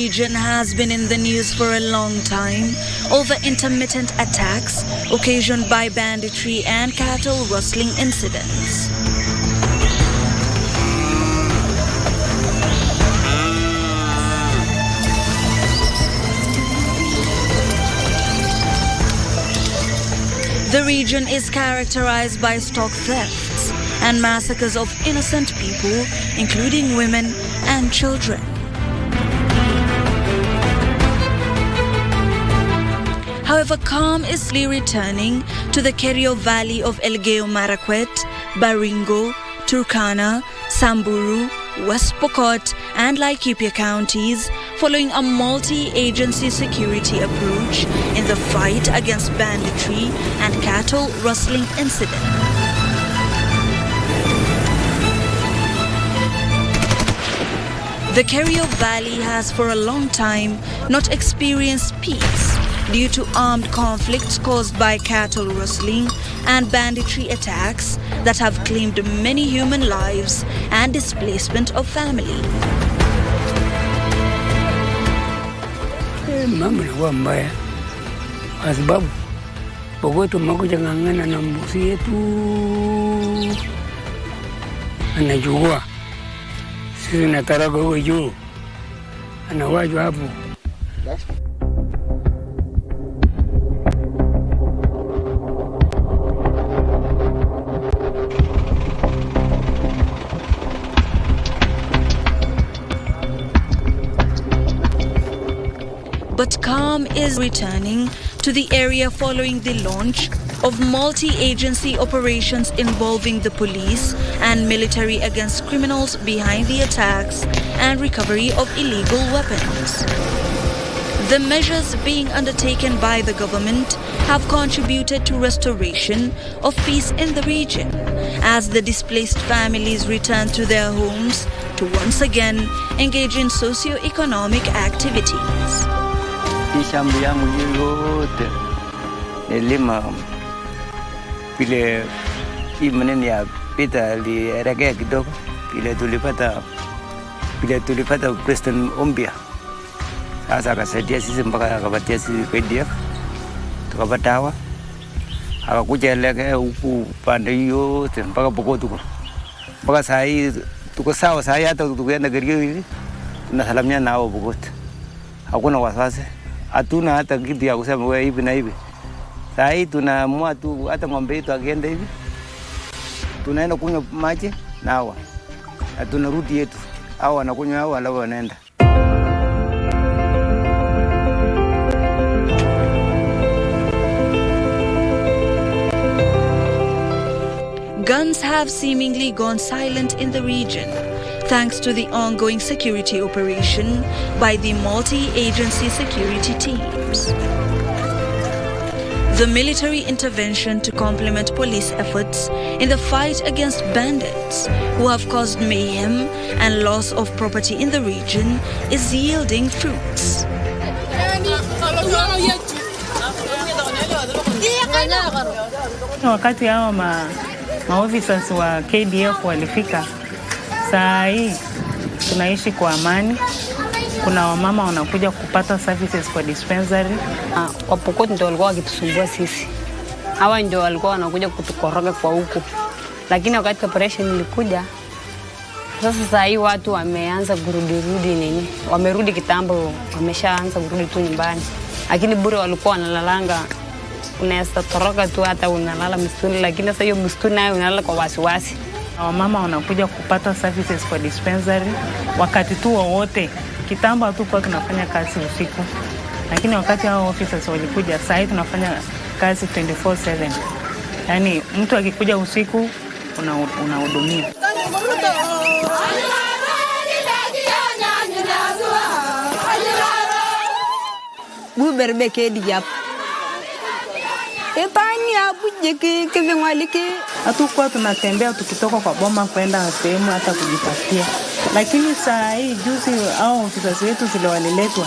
region has been in the news for a long time over intermittent attacks occasioned by banditry and cattle rustling incidents. The region is characterized by stock thefts and massacres of innocent people, including women and children. However, calm is slowly returning to the Kerio Valley of Elgeyo Marakwet, Baringo, Turkana, Samburu, West Pokot and Laikipia counties following a multi-agency security approach in the fight against banditry and cattle rustling incidents. The Kerio Valley has for a long time not experienced peace due to armed conflicts caused by cattle rustling and banditry attacks that have claimed many human lives and displacement of family. Mambo ni mbaya kwa sababu popote mnakuja ng'ang'ana na mbuzi yetu anajua sisi nataraga huko juu anawajwa hapo. But calm is returning to the area following the launch of multi-agency operations involving the police and military against criminals behind the attacks and recovery of illegal weapons. The measures being undertaken by the government have contributed to restoration of peace in the region as the displaced families return to their homes to once again engage in socio-economic activities. Shamba yangu yote nilima vile hii maneno ya pita liregea kidogo vile tulipata President Ombia. Sasa akasaidia sisi mpaka akapatia sisi KDF tukapata hawa akakuja elekea huku pande yote mpaka Pokot huko mpaka saa hii tuko sawa. Saa hii hata tukienda Kerio hivi tunasalamia nao Pokot, hakuna wasiwasi. Hatuna hata kitu ya kusema wewe hivi na hivi. Saa hii tunaamua tu hata ng'ombe yetu akienda hivi tunaenda kunywa maji na hawa. Hatuna rudi yetu. Hawa wanakunywa hawa alafu wanaenda. Guns have seemingly gone silent in the region, thanks to the ongoing security operation by the multi-agency security teams. The military intervention to complement police efforts in the fight against bandits who have caused mayhem and loss of property in the region is yielding fruits. Wakati hao maofficers wa KDF walifika, saa hii tunaishi kwa amani. Kuna wamama wanakuja kupata services kwa dispensary. Kwa Pokot ndio walikuwa wakitusumbua sisi. Hawa ndio walikuwa wanakuja kutukoroga kwa huku. Lakini wakati operation ilikuja, sasa saa hii watu wameanza kurudi nini? Wamerudi kitambo, wameshaanza kurudi tu nyumbani. Lakini bure walikuwa wanalalanga, unaweza toroka tu hata unalala msituni, lakini sasa hiyo msituni nayo unalala kwa wasiwasi. Wamama wanakuja kupata services kwa dispensary wakati tu wowote. Kitambo tu kwa tunafanya kazi usiku. Lakini wakati hao officers walikuja, saa hii tunafanya kazi 24/7. Yaani mtu akikuja usiku unahudumia. Buberbe kedi yap. Etani abujeke kevengwalike. Hatukuwa tunatembea tukitoka kwa boma kwenda sehemu hata kujitafutia. Lakini saa hii juzi hao officers wetu zile waliletwa,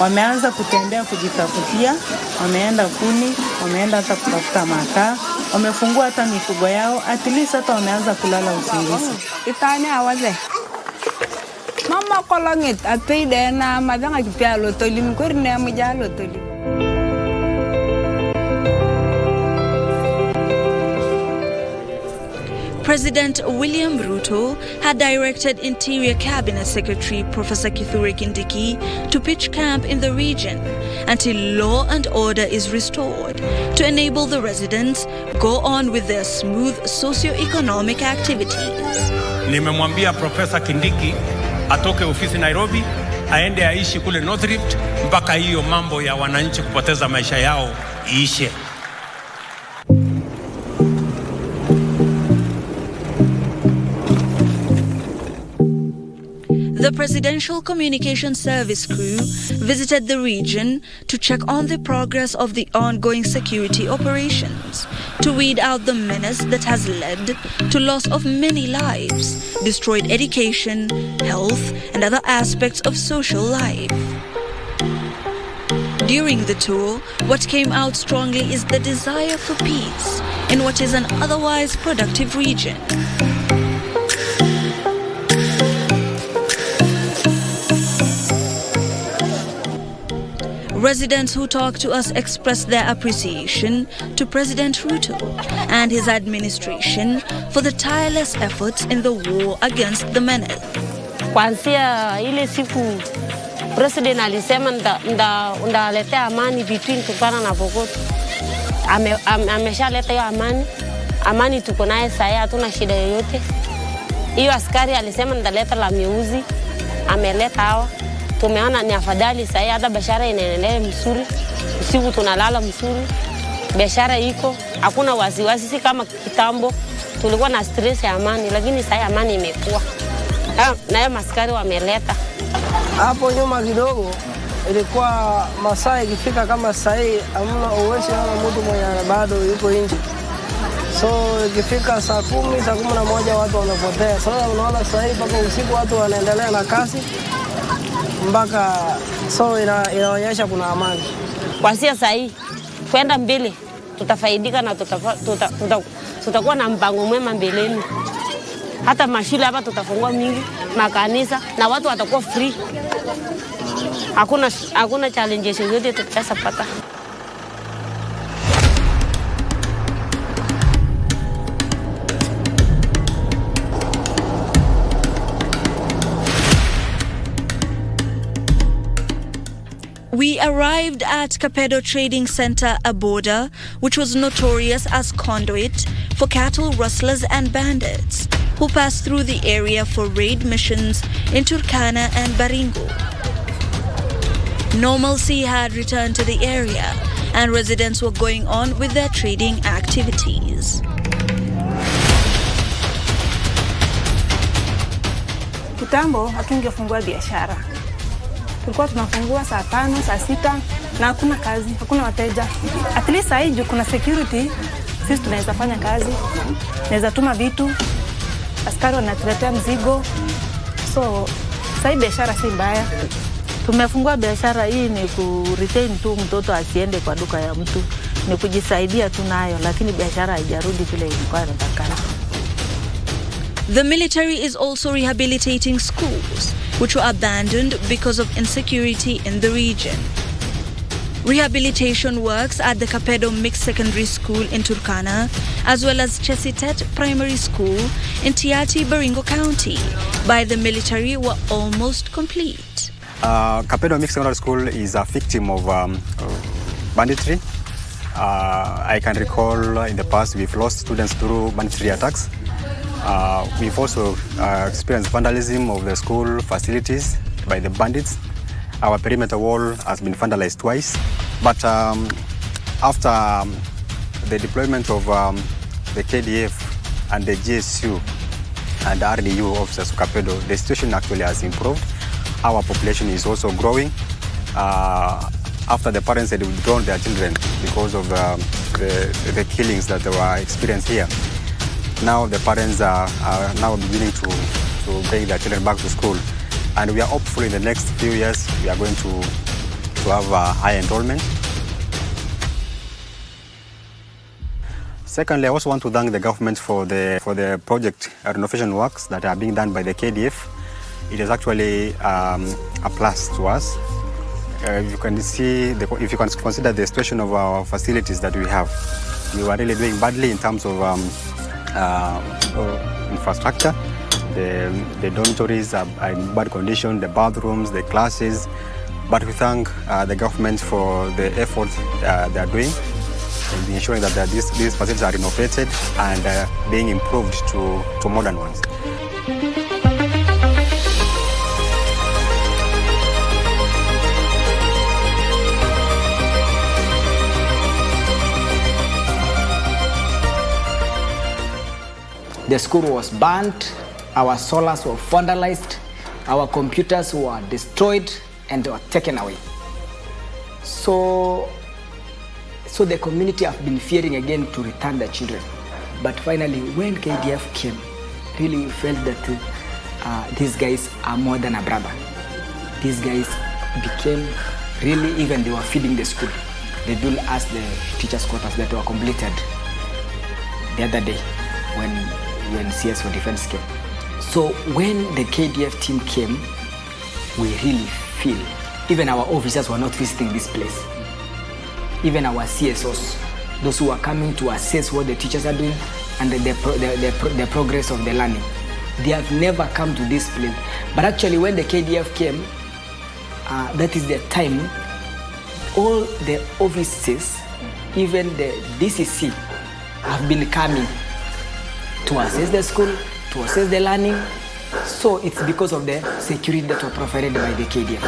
wameanza kutembea kujitafutia, wameenda kuni, wameenda hata kutafuta makaa, wamefungua hata mifugo yao, at least hata wameanza kulala usingizi. Etani awaze. Mama kolangit api dena madanga kipialo tolim kurne amujalo tolim. President William Ruto had directed Interior Cabinet Secretary Professor Kithure Kindiki to pitch camp in the region until law and order is restored to enable the residents go on with their smooth socio-economic activities. Nimemwambia Professor Kindiki atoke ofisi Nairobi aende aishi kule North Rift mpaka hiyo mambo ya wananchi kupoteza maisha yao iishe. The Presidential Communication Service crew visited the region to check on the progress of the ongoing security operations, to weed out the menace that has led to loss of many lives, destroyed education, health, and other aspects of social life. During the tour, what came out strongly is the desire for peace in what is an otherwise productive region. Residents who talked to us expressed their appreciation to President Ruto and his administration for the tireless efforts in the war against the menace. Kuanzia ile siku President alisema ndaletea amani between Turkana na Pokot. Ameshaleta hiyo amani. Amani tuko naye sasa, hatuna shida yoyote. Hiyo askari alisema ndaleta la miuzi. Ameleta hawa. Tumeona ni afadhali sasa, hata biashara inaendelea mzuri. Usiku tunalala mzuri. Biashara iko, hakuna wasiwasi, si kama kitambo tulikuwa na stress ya amani, lakini sasa amani imekuwa. Na hiyo askari wameleta. Hapo nyuma kidogo ilikuwa masaa ikifika kama saa hii hamna uwezo kama mtu mwenye bado yuko nje. So ikifika saa 10, saa 11 watu wanapotea. Sasa unaona saa hii mpaka usiku watu wanaendelea na kazi mpaka so inaonyesha kuna amani. Kuanzia saa hii kwenda mbele tutafaidika na tutakuwa na mpango mwema mbeleni. Hata mashule hapa tutafungua mingi, makanisa na watu watakuwa free. Hakuna challenges yote tutapata. We arrived at Kapedo Trading Center, a border which was notorious as conduit for cattle rustlers and bandits who passed through the area for raid missions in Turkana and Baringo. Normalcy had returned to the area and residents were going on with their trading activities. Kitambo hatungefungua biashara. Tulikuwa tunafungua saa 5, saa 6 na hakuna kazi, hakuna wateja. At least sasa hivi kuna security, sisi tunaweza fanya kazi. Naweza tuma vitu, askari wanatuletea mzigo. So sasa hivi biashara si mbaya. Tumefungua biashara hii ni ku retain tu mtoto asiende kwa duka ya mtu. Ni kujisaidia tu nayo, lakini biashara haijarudi vile ilikuwa inatakana. The military is also rehabilitating schools which were abandoned because of insecurity in the region. Rehabilitation works at the Kapedo Mixed Secondary School in Turkana, as well as Chesitet Primary School in Tiati, Baringo County, by the military were almost complete. Kapedo Mixed Secondary School is a victim of banditry. I can recall in the past we've lost students through banditry attacks. We've also experienced vandalism of the school facilities by the bandits. Our perimeter wall has been vandalized twice. But after the deployment of the KDF and the GSU and the RDU officers of Kapedo, the situation actually has improved. Our population is also growing. After the parents had withdrawn their children because of the killings that they were experienced here. Now the parents are now beginning to bring their children back to school. And we are hopeful in the next few years we are going to have a high enrollment. Secondly, I also want to thank the government for the project renovation works that are being done by the KDF. it is actually a plus to us. If you can see, if you can consider the situation of our facilities that we have, we were really doing badly in terms of infrastructure. The dormitories are in bad condition, the bathrooms, the classes. But we thank the government for the effort they are doing in ensuring that these facilities are renovated and being improved to modern ones. The school was burnt, our solars were vandalized, our computers were destroyed and were taken away. So the community have been fearing again to return their children. But finally, when KDF came, really felt that these guys are more than a brother. These guys became really, even they were feeding the school. They built us the teachers' quarters that were completed the other day when CS for Defense came. So when the KDF team came, we really feel, even our officers were not visiting this place. Even our CSOs, those who are coming to assess what the teachers are doing and the progress of the learning, they have never come to this place. But actually when the KDF came, that is the time, all the offices, even the DCC, have been coming to assess the school, to assess the learning. So it's because of the security that were provided by the KDF.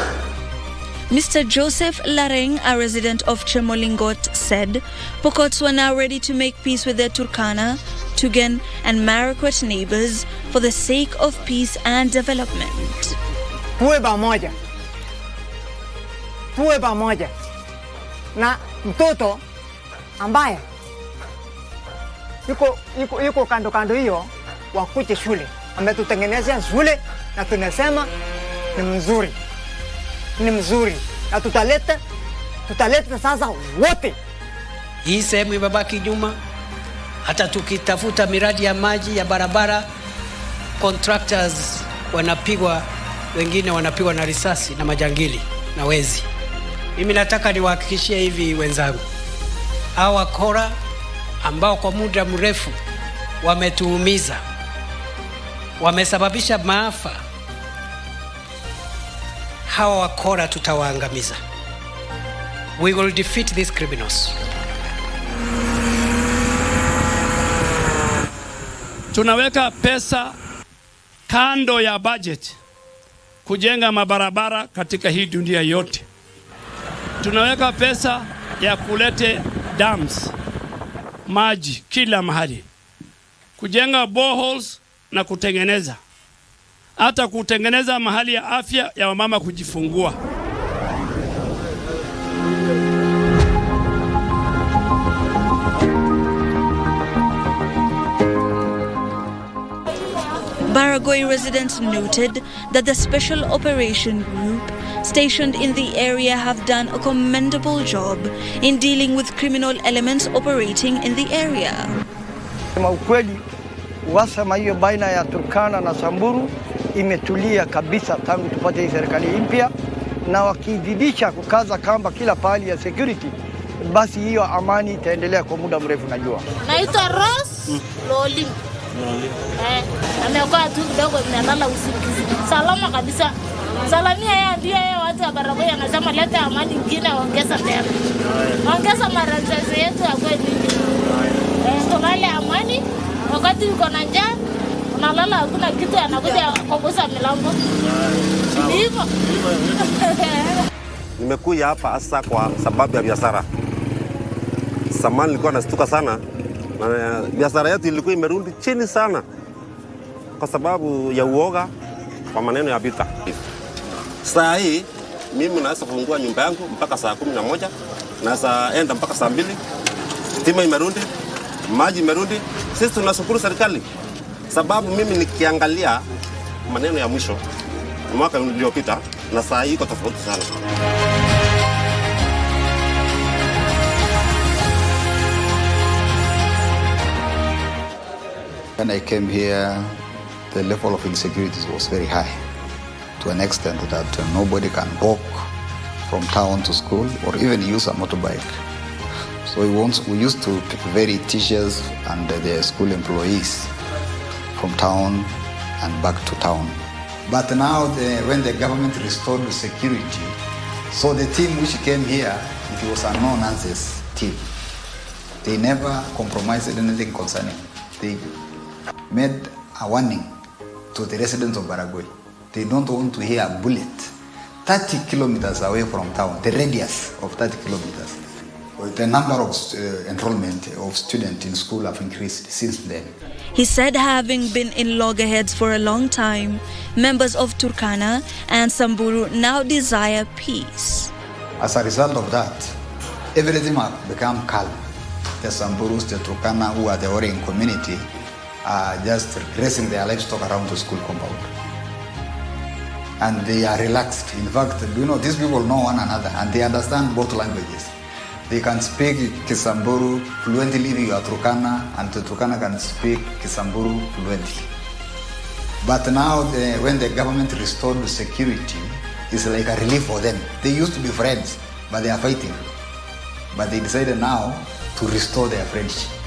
Mr. Joseph Lareng, a resident of Chemolingot, said Pokots were now ready to make peace with their Turkana, Tugen and Marakwet neighbors for the sake of peace and development. Tuwe pamoja na mtoto ambaye yuko kando hiyo wakuje shule. Ametutengenezea shule na tunasema ni mzuri na tutaleta sasa wote. Hii sehemu imebaki nyuma. Hata tukitafuta miradi ya maji, ya barabara, contractors wanapigwa, wengine wanapigwa na risasi na majangili na wezi. Mimi nataka niwahakikishie hivi wenzangu, hawa wakora ambao kwa muda mrefu wametuumiza, wamesababisha maafa, hawa wakora tutawaangamiza. We will defeat these criminals. Tunaweka pesa kando ya budget kujenga mabarabara katika hii dunia yote. Tunaweka pesa ya kulete dams, maji kila mahali, kujenga boreholes na kutengeneza, hata kutengeneza mahali ya afya ya wamama kujifungua. Baragoi residents noted that the Special Operation Group stationed in the area have done a commendable job in dealing with criminal elements operating in the area. Kama ukweli, uhasama hiyo baina ya Turkana na Samburu imetulia kabisa tangu tupate hii serikali mpya, na wakizidisha kukaza kamba kila pahali ya security, basi hiyo amani itaendelea kwa muda mrefu. Najua naitwa Rose Loli. Amekuwa tu kidogo nimelala usingizi. Salama kabisa. Salamia yeye ndio yeye watu wa Baragoi anasema leta amani nyingine, ongeza tena. Ongeza maranzazi yetu ya kweli. Tulale amani, wakati uko na njaa unalala hakuna kitu anakuja kugusa milango. Hivyo. Nimekuja hapa hasa kwa sababu ya biashara. Zamani nilikuwa nastuka sana na biashara yetu ilikuwa imerudi chini sana kwa sababu ya uoga kwa maneno ya vita. Saa hii mimi naweza kufungua nyumba yangu mpaka saa 11, naweza enda mpaka saa 2. Stima imerudi, maji imerudi. Sisi tunashukuru serikali sababu mimi nikiangalia maneno ya mwisho mwaka uliopita na saa hii iko tofauti sana. When I came here, the level of insecurity was very high. to an extent that nobody can walk from town to school or even use a motorbike. So we used to pick very teachers and the school employees from town and back to town. But now when the government restored the security, so the team which came here, it was a no-nonsense team. They never compromised anything concerning. They made a warning to the residents of Baragoi. They don't want to hear a bullet 30 kilometers away from town, the radius of 30 kilometers. The number of enrollment of students in school have increased since then. He said having been in loggerheads for a long time, members of Turkana and Samburu now desire peace. As a result of that, everything has become calm. The Samburus, the Turkana, who are the Orange community, are just racing their livestock around the school compound. And they are relaxed. In fact, these people know one another and they understand both languages. They can speak Kisamburu fluently if you are Turkana, and the Turkana can speak Kisamburu fluently. But now, when the government restored the security, it's like a relief for them. They used to be friends, but they are fighting. But they decided now to restore their friendship.